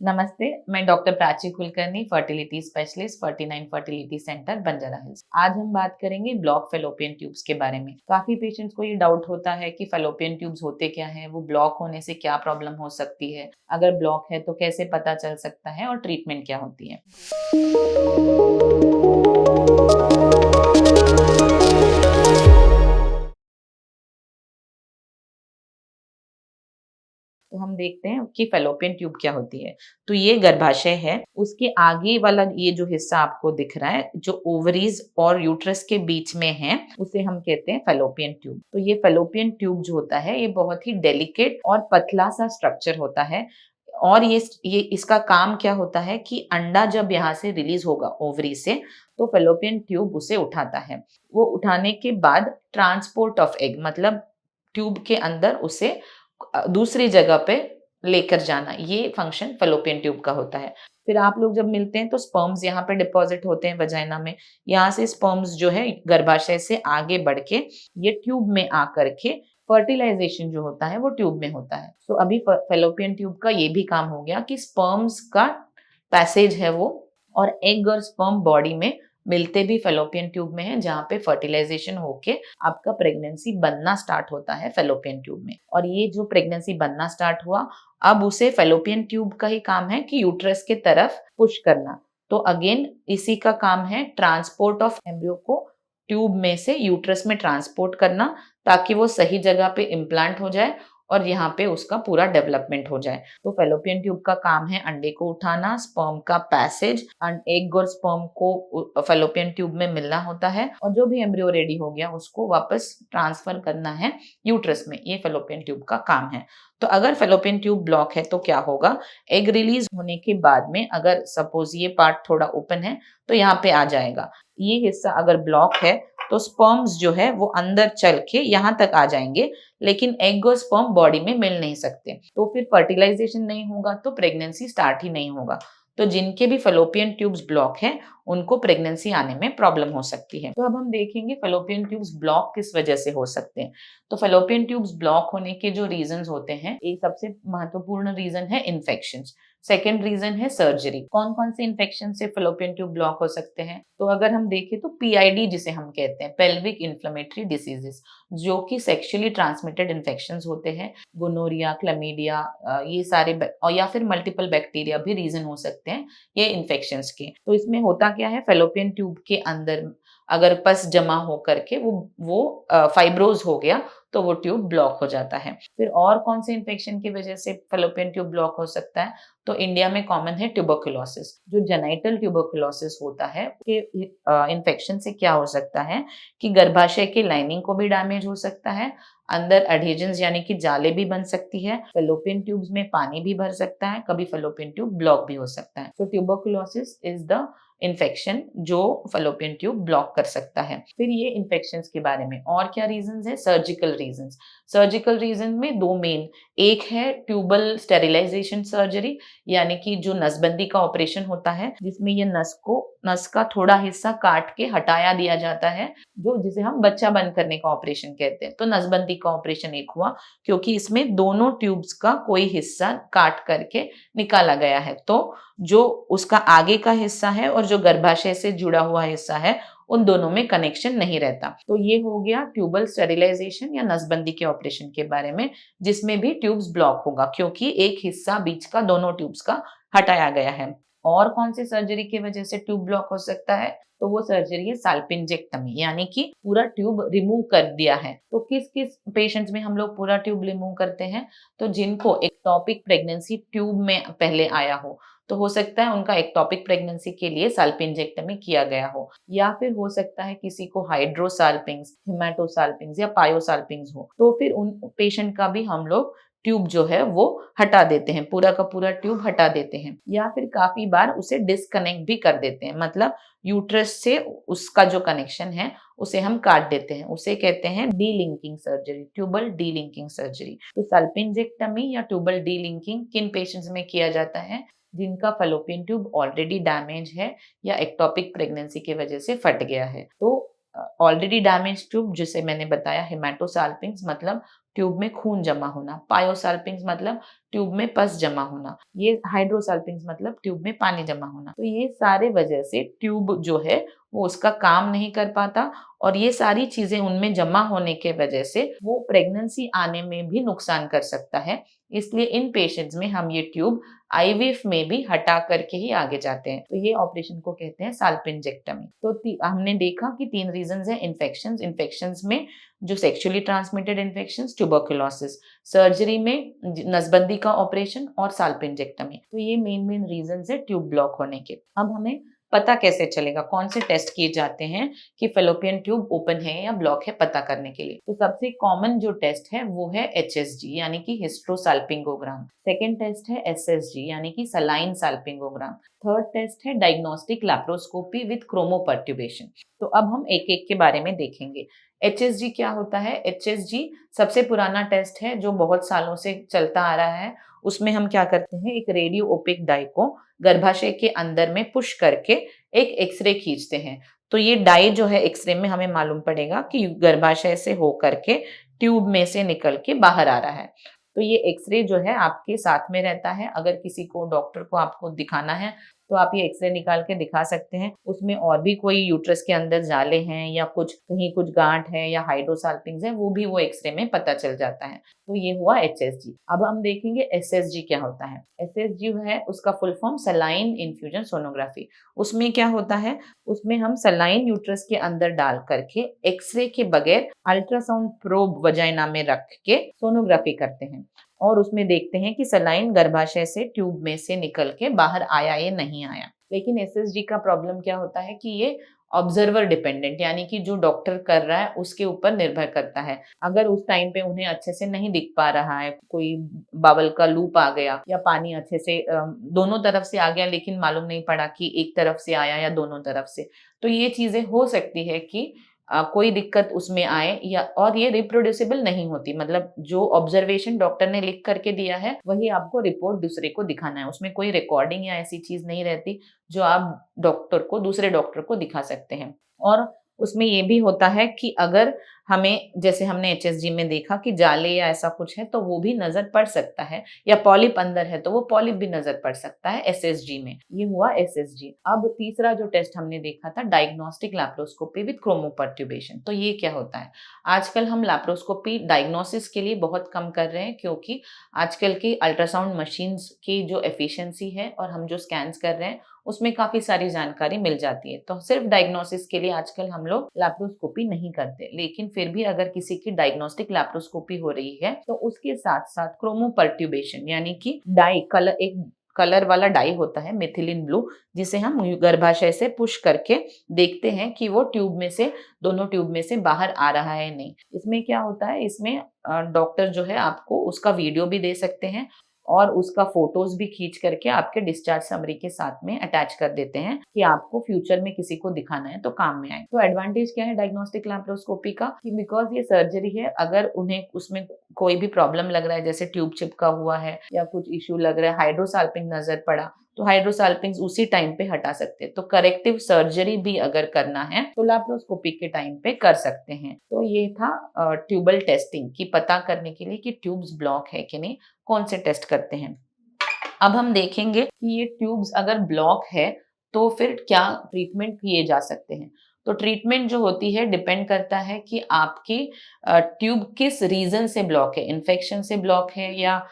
नमस्ते, मैं doctor Prachi Kulkarni, fertility specialist 49 fertility centre Banjara hills. आज हम बात करेंगे ब्लॉक फेलोपियन ट्यूब्स के बारे में। काफी पेशेंट्स को ये डाउट होता है कि फेलोपियन ट्यूब्स होते क्या हैं, वो ब्लॉक होने से क्या प्रॉब्लम हो सकती है, अगर ब्लॉक है तो कैसे पता चल सकता है और ट्रीटमेंट क्या होती है। तो हम देखते हैं कि फेलोपियन ट्यूब क्या होती है। तो ये गर्भाशय है, उसके आगे वाला ये जो हिस्सा आपको दिख रहा है, जो ओवरीज और यूट्रस के बीच में है, उसे हम कहते हैं फेलोपियन ट्यूब। तो ये फेलोपियन ट्यूब जो होता है, ये बहुत ही डेलिकेट और पतला सा स्ट्रक्चर होता है। और ये इसका काम क्या होता है कि अंडा जब यहाँ से रिलीज होगा ओवरी से, तो फेलोपियन ट्यूब उसे उठाता है। वो उठाने के बाद ट्रांसपोर्ट ऑफ एग, मतलब ट्यूब के अंदर उसे दूसरी जगह पे लेकर जाना, ये फंक्शन फेलोपियन ट्यूब का होता है। फिर आप लोग जब मिलते हैं तो स्पर्म्स यहाँ पे डिपॉजिट होते हैं वजाइना में। यहाँ से स्पर्म्स जो है गर्भाशय से आगे बढ़ के ये ट्यूब में आकर के फर्टिलाइजेशन जो होता है वो ट्यूब में होता है। तो अभी फेलोपियन ट्यूब का ये भी काम हो गया कि स्पर्म्स का पैसेज है वो, और एग और स्पर्म बॉडी में मिलते भी फेलोपियन ट्यूब में है, जहाँ पे फर्टिलाइजेशन होके आपका प्रेगनेंसी बनना स्टार्ट होता है फेलोपियन ट्यूब में। और ये जो प्रेगनेंसी बनना स्टार्ट हुआ, अब उसे फेलोपियन ट्यूब का ही काम है कि यूट्रस के तरफ पुश करना। तो अगेन इसी का काम है ट्रांसपोर्ट ऑफ एम्ब्रियो को ट्यूब में से यूट्रस में ट्रांसपोर्ट करना, ताकि वो सही जगह पे इम्प्लांट हो जाए और यहाँ पे उसका पूरा डेवलपमेंट हो जाए। तो फेलोपियन ट्यूब का काम है अंडे को उठाना, स्पर्म का पैसेज, एग और स्पर्म को फेलोपियन ट्यूब में मिलना होता है, और जो भी एम्ब्रियो रेडी हो गया उसको वापस ट्रांसफर करना है यूट्रस में। ये फेलोपियन ट्यूब का काम है। तो अगर फेलोपियन ट्यूब ब्लॉक है तो क्या होगा? एग रिलीज होने के बाद में अगर सपोज ये पार्ट थोड़ा ओपन है तो यहाँ पे आ जाएगा। ये हिस्सा अगर ब्लॉक है तो स्पर्म्स जो है वो अंदर चल के यहाँ तक आ जाएंगे, लेकिन एग और स्पर्म बॉडी में मिल नहीं सकते। तो फिर फर्टिलाइजेशन नहीं होगा तो प्रेगनेंसी स्टार्ट ही नहीं होगा। तो जिनके भी फेलोपियन ट्यूब्स ब्लॉक हैं, उनको प्रेगनेंसी आने में प्रॉब्लम हो सकती है। तो अब हम देखेंगे फेलोपियन ट्यूब्स ब्लॉक किस वजह से हो सकते हैं। तो फेलोपियन ट्यूब्स ब्लॉक होने के जो रीजंस होते हैं, एक सबसे महत्वपूर्ण रीजन है इन्फेक्शंस। सेकेंड रीजन है सर्जरी। कौन कौन से इन्फेक्शन से फेलोपियन ट्यूब ब्लॉक हो सकते हैं? तो अगर हम देखें तो पीआईडी जिसे हम कहते हैं, पेल्विक इन्फ्लेमेटरी डिसीजेस, जो कि सेक्सुअली ट्रांसमिटेड इन्फेक्शंस होते हैं, गोनोरिया, क्लमीडिया, ये सारे और या फिर मल्टीपल बैक्टीरिया भी रीजन हो सकते हैं ये इन्फेक्शंस के। तो इसमें होता क्या है, फेलोपियन ट्यूब के अंदर अगर पस जमा हो करके वो फाइब्रोज हो गया तो वो ट्यूब ब्लॉक हो जाता है। फिर और कौन से इन्फेक्शन की वजह से फेलोपियन ट्यूब ब्लॉक हो सकता है? तो इंडिया में कॉमन है ट्यूबरकुलोसिस। जो जेनाइटल ट्यूबरकुलोसिस होता है, इन्फेक्शन से क्या हो सकता है कि गर्भाशय की लाइनिंग को भी डैमेज हो सकता है, अंदर एडहेजन्स यानी कि जाले भी बन सकती है, फेलोपियन ट्यूब्स में पानी भी भर सकता है, कभी फेलोपियन ट्यूब ब्लॉक भी हो सकता है। तो ट्यूबरकुलोसिस इज द इन्फेक्शन जो फेलोपियन ट्यूब ब्लॉक कर सकता है। फिर ये इन्फेक्शंस के बारे में और क्या रीजंस है? Surgical reasons. सर्जिकल रीजन में दो मेन, एक है ट्यूबल स्टेरिलाइजेशन सर्जरी, यानी कि जो नसबंदी का ऑपरेशन होता है, जिसमें ये नस का थोड़ा हिस्सा काट के हटाया दिया जाता है, जो जिसे हम बच्चा बंद करने का ऑपरेशन कहते हैं। तो नसबंदी का ऑपरेशन एक हुआ, क्योंकि इसमें दोनों ट्यूब्स का कोई हिस्सा काट करके निकाला गया है। तो जो उसका आगे का हिस्सा है और जो गर्भाशय से जुड़ा हुआ हिस्सा है, उन दोनों में कनेक्शन नहीं रहता। तो ये हो गया ट्यूबल स्टेरिलाइजेशन या नसबंदी के ऑपरेशन के बारे में, जिसमें भी ट्यूब्स ब्लॉक होगा क्योंकि एक हिस्सा बीच का दोनों ट्यूब्स का हटाया गया है। और कौन सी सर्जरी की वजह से ट्यूब ब्लॉक हो सकता है? तो वो सर्जरी है साल्पिंजेक्टमी, यानी कि पूरा ट्यूब रिमूव कर दिया है। तो किस किस पेशेंट्स में हम लोग पूरा ट्यूब रिमूव करते हैं? तो जिनको एक्टोपिक प्रेगनेंसी ट्यूब में पहले आया हो, तो हो सकता है उनका एक्टोपिक प्रेगनेंसी के लिए साल्पिंजेक्टमी किया गया हो, या फिर हो सकता है किसी को हाइड्रोसाल्पिंग्स, हेमाटोसाल्पिंग्स या पायोसाल्पिंग्स हो, तो फिर उन पेशेंट का भी हम लोग ट्यूब जो है वो हटा देते हैं, पूरा का पूरा ट्यूब हटा देते हैं, या फिर काफी बार उसे डिस्कनेक्ट भी कर देते हैं, मतलब यूट्रस से उसका जो कनेक्शन है उसे हम काट देते हैं। उसे कहते हैं delinking surgery, tubal delinking surgery. तो साल्पिंजेक्टमी या ट्यूबल डीलिंकिंग किन पेशेंट्स में किया जाता है? जिनका फेलोपियन ट्यूब ऑलरेडी डैमेज है या एक्टोपिक प्रेगनेंसी की वजह से फट गया है। तो ऑलरेडी डैमेज ट्यूब, जिसे मैंने बताया हेमाटोसाल्पिंग्स, मतलब ट्यूब में खून जमा होना, पायोसाल्पिंग्स मतलब ट्यूब में पस जमा होना, ये हाइड्रोसाल्पिंग्स मतलब ट्यूब में पानी जमा होना। तो ये सारे वजह से ट्यूब जो है वो उसका काम नहीं कर पाता और ये सारी चीजें उनमें जमा होने के वजह से वो प्रेगनेंसी आने में भी नुकसान कर सकता है। इसलिए इन पेशेंट्स में हम ये ट्यूब आईवीएफ में भी हटा करके ही आगे जाते हैं। तो ये ऑपरेशन को कहते हैं साल्पिंजेक्टमी। तो हमने देखा कि 3 रीजंस हैं इन्फेक्शंस में जो sexually transmitted infections, tuberculosis, surgery में नसबंदी का ऑपरेशन और साल्पिंजेक्टमी। तो ये मेन रीजंस है ट्यूब ब्लॉक होने के। अब हमें पता कैसे चलेगा, कौन से टेस्ट किए जाते हैं कि फेलोपियन ट्यूब ओपन है या ब्लॉक है पता करने के लिए। तो सबसे कॉमन जो टेस्ट है वो है एचएसजी यानी कि हिस्ट्रोसाल्पिंगोग्राम। सेकेंड टेस्ट है एसएसजी यानी कि सलाइन साल्पिंगोग्राम। थर्ड टेस्ट है डायग्नोस्टिक लैप्रोस्कोपी विद क्रोमोपर्ट्यूबेशन। तो अब हम एक एक के बारे में देखेंगे। एचएसजी क्या होता है? एचएसजी सबसे पुराना टेस्ट है जो बहुत सालों से चलता आ रहा है। उसमें हम क्या करते हैं, एक रेडियो ओपेक डाई को गर्भाशय के अंदर में पुश करके एक एक्सरे खींचते हैं। तो ये डाई जो है एक्सरे में हमें मालूम पड़ेगा कि गर्भाशय से होकर के ट्यूब में से निकल के बाहर आ रहा है। तो ये एक्सरे जो है आपके साथ में रहता है। अगर किसी को डॉक्टर को आपको दिखाना है तो आप ये एक्सरे निकाल के दिखा सकते हैं। उसमें और भी कोई यूट्रस के अंदर जाले हैं या कुछ कहीं कुछ गांठ है या हाइड्रोसाल्पिंग्स है, वो भी वो एक्सरे में पता चल जाता है। तो ये हुआ एचएसजी। अब हम देखेंगे एसएसजी क्या होता है। एसएसजी है उसका full form saline infusion sonography. उसमें क्या होता है, उसमें हम सलाइन यूट्रस के अंदर डाल करके एक्सरे के बगैर अल्ट्रासाउंड प्रोब वजाइना में रख के सोनोग्राफी करते हैं और उसमें देखते हैं कि सलाइन गर्भाशय से ट्यूब में से निकल के बाहर आया या नहीं आया। लेकिन एसएसजी का प्रॉब्लम क्या होता है कि ये ऑब्जर्वर डिपेंडेंट यानी कि जो डॉक्टर कर रहा है उसके ऊपर निर्भर करता है। अगर उस टाइम पे उन्हें अच्छे से नहीं दिख पा रहा है, कोई बावल का लूप आ गया या पानी अच्छे से दोनों तरफ से आ गया लेकिन मालूम नहीं पड़ा कि एक तरफ से आया या दोनों तरफ से, तो ये चीजें हो सकती है कि कोई दिक्कत उसमें आए या और ये रिप्रोड्यूसिबल नहीं होती। मतलब जो ऑब्जर्वेशन डॉक्टर ने लिख करके दिया है वही आपको रिपोर्ट दूसरे को दिखाना है। उसमें कोई रिकॉर्डिंग या ऐसी चीज नहीं रहती जो आप डॉक्टर को दूसरे डॉक्टर को दिखा सकते हैं। और उसमें ये भी होता है कि अगर हमें, जैसे हमने एचएसजी में देखा कि जाले या ऐसा कुछ है तो वो भी नजर पड़ सकता है, या पॉलिप अंदर है तो वो पॉलिप भी नजर पड़ सकता है एसएसजी में। ये हुआ एसएसजी। अब तीसरा जो टेस्ट हमने देखा था डायग्नोस्टिक लैप्रोस्कोपी विद क्रोमोपर्ट्यूबेशन। तो ये क्या होता है? आजकल हम लैप्रोस्कोपी डायग्नोसिस के लिए बहुत कम कर रहे हैं क्योंकि आजकल की अल्ट्रासाउंड मशीन्स की जो एफिशिएंसी है और हम जो स्कैन्स कर रहे हैं उसमें काफी सारी जानकारी मिल जाती है। तो सिर्फ डायग्नोसिस के लिए आजकल हम लोग लैप्रोस्कोपी नहीं करते, लेकिन फिर भी अगर किसी की डायग्नोस्टिक लैप्रोस्कोपी हो रही है तो उसके साथ साथ क्रोमोपर्ट्यूबेशन यानी कि डाई कलर, एक कलर वाला डाई होता है मिथिलिन ब्लू, जिसे हम गर्भाशय से पुश करके देखते हैं कि वो ट्यूब में से, दोनों ट्यूब में से बाहर आ रहा है नहीं। इसमें क्या होता है, इसमें डॉक्टर जो है आपको उसका वीडियो भी दे सकते हैं और उसका फोटोज भी खींच करके आपके डिस्चार्ज समरी के साथ में अटैच कर देते हैं कि आपको फ्यूचर में किसी को दिखाना है तो काम में आए। तो एडवांटेज क्या है डायग्नोस्टिक लैप्रोस्कोपी का कि बिकॉज ये सर्जरी है, अगर उन्हें उसमें कोई भी प्रॉब्लम लग रहा है जैसे ट्यूब चिपका हुआ है या कुछ इश्यू लग रहा है, हाइड्रोसाल्पिंग नजर पड़ा, तो हाइड्रोसाल्पिंग्स उसी टाइम पे हटा सकते हैं। तो करेक्टिव सर्जरी भी अगर करना है तो लैप्रोस्कोपी के टाइम पे कर सकते हैं। तो ये था ट्यूबल टेस्टिंग की पता करने के लिए कि ट्यूब्स ब्लॉक है कि नहीं, कौन से टेस्ट करते हैं। अब हम देखेंगे कि ये ट्यूब्स अगर ब्लॉक है तो फिर क्या ट्रीटमेंट किए जा सकते हैं। तो ट्रीटमेंट जो होती है डिपेंड करता है कि आपकी ट्यूब किस रीजन से ब्लॉक है, इन्फेक्शन से ब्लॉक है या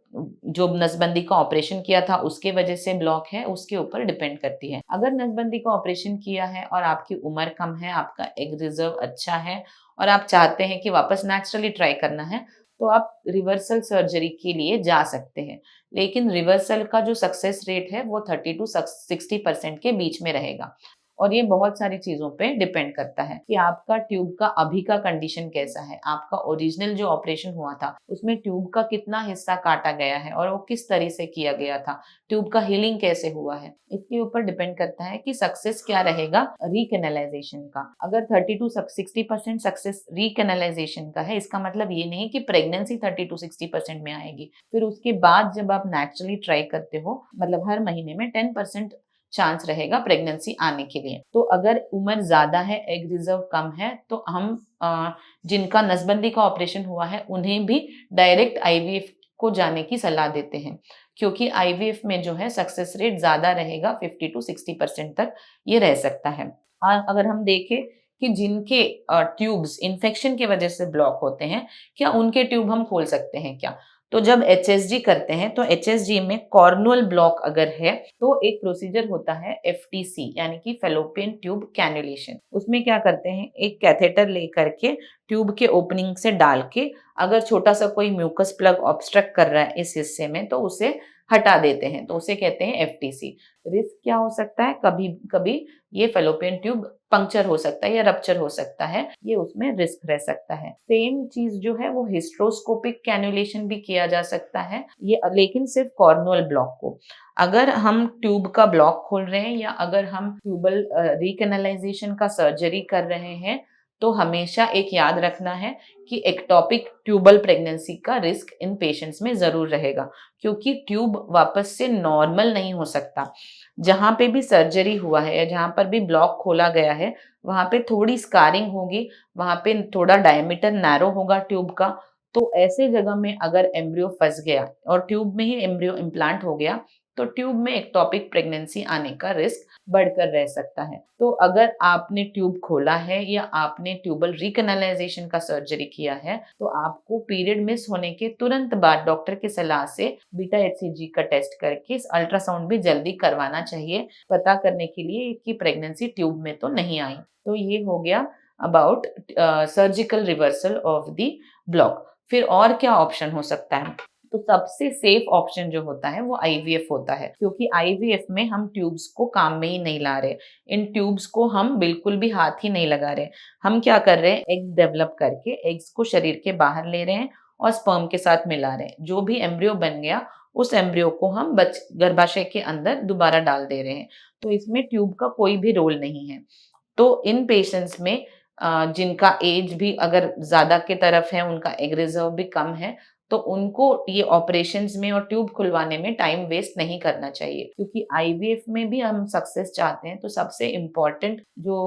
जो नसबंदी का ऑपरेशन किया था उसके वजह से ब्लॉक है, उसके ऊपर डिपेंड करती है। अगर नसबंदी का ऑपरेशन किया है और आपकी उम्र कम है, आपका एग रिजर्व अच्छा है और आप चाहते हैं कि वापस नेचुरली ट्राई करना है तो आप रिवर्सल सर्जरी के लिए जा सकते हैं। लेकिन रिवर्सल का जो सक्सेस रेट है वो 30 to 60% के बीच में रहेगा और ये बहुत सारी चीजों पे डिपेंड करता है कि आपका ट्यूब का अभी का कंडीशन कैसा है, आपका ओरिजिनल जो ऑपरेशन हुआ था उसमें ट्यूब का कितना हिस्सा काटा गया है और वो किस तरह से किया गया था, ट्यूब का हीलिंग कैसे हुआ है, इसके ऊपर डिपेंड करता है कि सक्सेस क्या रहेगा रीकैनालाइजेशन का। अगर 30 to 60% सक्सेस रीकैनालाइजेशन का है, इसका मतलब ये नहीं कि प्रेगनेंसी 30 to 60% में आएगी। फिर उसके बाद जब आप नेचुरली ट्राई करते हो, मतलब हर महीने में 10% चांस रहेगा प्रेगनेंसी आने के लिए। तो अगर उम्र ज़्यादा है, एग रिज़र्व कम है, तो हम जिनका नसबंदी का ऑपरेशन हुआ है, उन्हें भी डायरेक्ट आईवीएफ को जाने की सलाह देते हैं, क्योंकि आईवीएफ में जो है सक्सेस रेट ज़्यादा रहेगा, 50 टू 60% तक ये रह सकता है। अगर हम देखें कि जिनके ट्यूब्स इन्फेक्शन की वजह से ब्लॉक होते हैं, क्या उनके ट्यूब हम खोल सकते हैं क्या? तो जब एचएसजी करते हैं, तो एचएसजी में कॉर्नुअल ब्लॉक अगर है, तो एक प्रोसीजर होता है एफटीसी, यानी कि फेलोपियन ट्यूब कैन्युलेशन। उसमें क्या करते हैं, एक कैथेटर लेकर के ट्यूब के ओपनिंग से डाल के, अगर छोटा सा कोई म्यूकस प्लग ऑब्स्ट्रक्ट कर रहा है इस हिस्से में, तो उसे हटा देते हैं, तो उसे कहते हैं एफटीसी। रिस्क क्या हो सकता है, कभी कभी ये फेलोपियन ट्यूब पंक्चर हो सकता है या रप्चर हो सकता है, ये उसमें रिस्क रह सकता है। सेम चीज जो है वो हिस्ट्रोस्कोपिक कैन्युलेशन भी किया जा सकता है, ये लेकिन सिर्फ कॉर्नुअल ब्लॉक को। अगर हम ट्यूब का ब्लॉक खोल रहे हैं या अगर हम ट्यूबल रिकैनालाइजेशन का सर्जरी कर रहे हैं, तो हमेशा एक याद रखना है कि एक्टोपिक ट्यूबल प्रेगनेंसी का रिस्क इन पेशेंट्स में जरूर रहेगा, क्योंकि ट्यूब वापस से नॉर्मल नहीं हो सकता। जहाँ पे भी सर्जरी हुआ है या जहाँ पर भी ब्लॉक खोला गया है, वहाँ पे थोड़ी स्कारिंग होगी, वहाँ पे थोड़ा डायमीटर नैरो होगा ट्यूब का। तो ऐसे जगह में अगर एम्ब्रियो फंस गया और ट्यूब में ही एम्ब्रियो इम्प्लांट हो गया, तो ट्यूब में एक्टोपिक प्रेगनेंसी आने का रिस्क बढ़कर रह सकता है। तो अगर आपने ट्यूब खोला है या आपने ट्यूबल रिकैनालाइजेशन का सर्जरी किया है, तो आपको पीरियड मिस होने के तुरंत बाद डॉक्टर की सलाह से बीटा एचसीजी का टेस्ट करके अल्ट्रासाउंड भी जल्दी करवाना चाहिए, पता करने के लिए कि प्रेगनेंसी ट्यूब में तो नहीं आई। तो ये हो गया about surgical reversal of the block. फिर और क्या ऑप्शन हो सकता है? तो सबसे सेफ ऑप्शन जो होता है वो आईवीएफ होता है, क्योंकि आईवीएफ में हम ट्यूब्स को काम में ही नहीं ला रहे, इन ट्यूब्स को हम बिल्कुल भी हाथ ही नहीं लगा रहे। हम क्या कर रहे हैं, एग्स डेवलप करके एग्स को शरीर के बाहर ले रहे हैं और स्पर्म के साथ मिला रहे हैं। जो भी एम्ब्रियो बन गया, उस एम्ब्रियो को हम गर्भाशय के अंदर दोबारा डाल दे रहे हैं। तो इसमें ट्यूब का कोई भी रोल नहीं है। तो इन पेशेंट्स में जिनका एज भी अगर ज़्यादा की तरफ है, उनका एग रिजर्व भी कम है, तो उनको ये ऑपरेशंस में और ट्यूब खुलवाने में टाइम वेस्ट नहीं करना चाहिए, क्योंकि आईवीएफ में भी हम सक्सेस चाहते हैं। तो सबसे इम्पोर्टेंट जो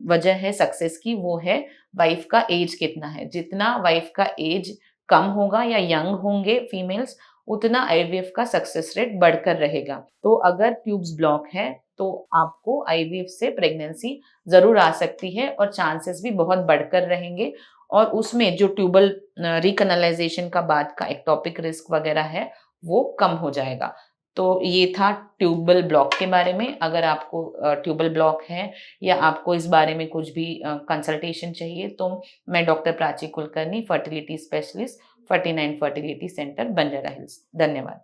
वजह है सक्सेस की, वो है वाइफ का एज कितना है। जितना वाइफ का एज कम होगा या यंग होंगे फीमेल्स, उतना आईवीएफ का सक्सेस रेट बढ़कर रहेगा। तो अगर ट्यूब्स ब्लॉक है, तो आपको आईवीएफ से प्रेगनेंसी जरूर आ सकती है और चांसेस भी बहुत बढ़कर रहेंगे। और उसमें जो ट्यूबल रिकैनालाइजेशन का बाद का एक्टोपिक रिस्क वगैरह है, वो कम हो जाएगा। तो ये था ट्यूबल ब्लॉक के बारे में। अगर आपको ट्यूबल ब्लॉक है या आपको इस बारे में कुछ भी कंसल्टेशन चाहिए, तो मैं doctor Prachi Kulkarni, fertility specialist, 49 fertility centre, Banjara hills. धन्यवाद।